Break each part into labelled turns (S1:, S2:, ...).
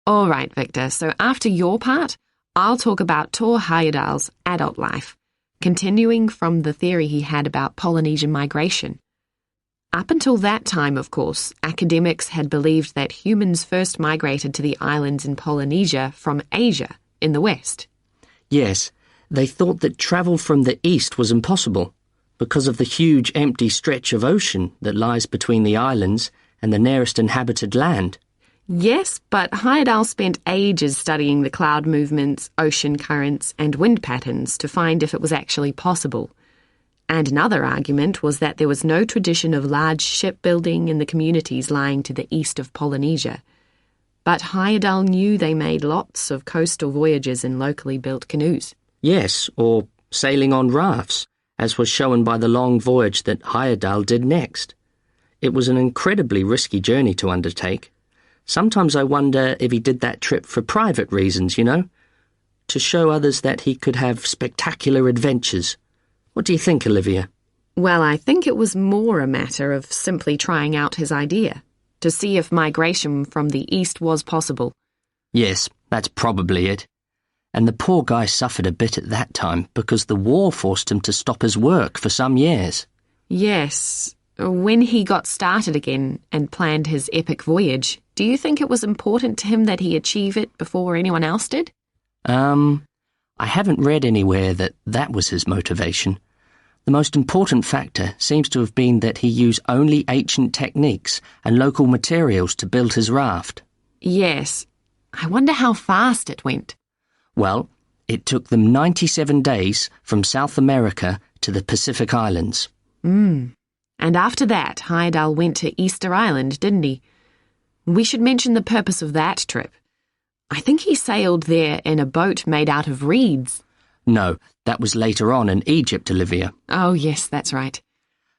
S1: All right, Victor, so after your part, I'll talk about Tor Heyerdahl's adult life, continuing from the theory he had about Polynesian migration. Up until that time, of course, academics had believed that humans first migrated to the islands in Polynesia from Asia in the west.
S2: Yes, they thought that travel from the east was impossible because of the huge empty stretch of ocean that lies between the islands and the nearest inhabited land.
S1: Yes, but Heyerdahl spent ages studying the cloud movements, ocean currents, and wind patterns to find if it was actually possible. And another argument was that there was no tradition of large shipbuilding in the communities lying to the east of Polynesia. But Heyerdahl knew they made lots of coastal voyages in locally built canoes.
S2: Yes, or sailing on rafts, as was shown by the long voyage that Heyerdahl did next. It was an incredibly risky journey to undertake. Sometimes I wonder if he did that trip for private reasons, to show others that he could have spectacular adventures. What do you think, Olivia?
S1: Well, I think it was more a matter of simply trying out his idea, to see if migration from the east was possible.
S2: Yes, that's probably it. And the poor guy suffered a bit at that time because the war forced him to stop his work for some years.
S1: Yes. When he got started again and planned his epic voyage, do you think it was important to him that he achieve it before anyone else did?
S2: I haven't read anywhere that was his motivation. The most important factor seems to have been that he used only ancient techniques and local materials to build his raft.
S1: Yes. I wonder how fast it went.
S2: Well, it took them 97 days from South America to the Pacific Islands.
S1: And after that, Heyerdahl went to Easter Island, didn't he? We should mention the purpose of that trip. I think he sailed there in a boat made out of reeds.
S2: No, that was later on in Egypt, Olivia.
S1: Oh, yes, that's right.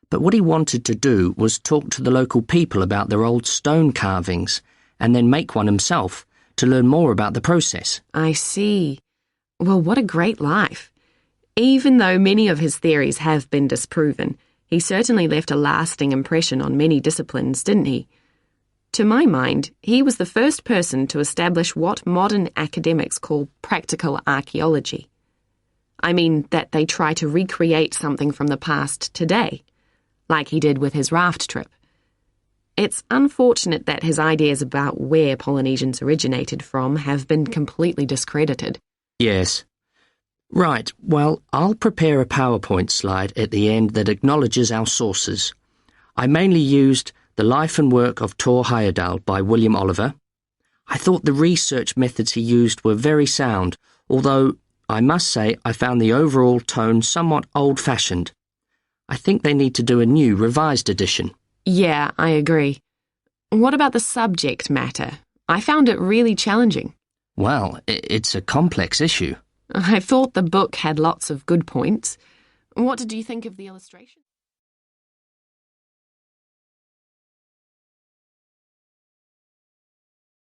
S2: But what he wanted to do was talk to the local people about their old stone carvings and then make one himself to learn more about the process.
S1: I see. Well, what a great life. Even though many of his theories have been disproven, he certainly left a lasting impression on many disciplines, didn't he? To my mind, he was the first person to establish what modern academics call practical archaeology. I mean that they try to recreate something from the past today, like he did with his raft trip. It's unfortunate that his ideas about where Polynesians originated from have been completely discredited.
S2: Yes. Right, well, I'll prepare a PowerPoint slide at the end that acknowledges our sources. I mainly used The Life and Work of Tor Heyerdahl by William Oliver. I thought the research methods he used were very sound, although I must say I found the overall tone somewhat old-fashioned. I think they need to do a new, revised edition.
S1: Yeah, I agree. What about the subject matter? I found it really challenging.
S2: Well, it's a complex issue.
S1: I thought the book had lots of good points. What did you think of the illustration?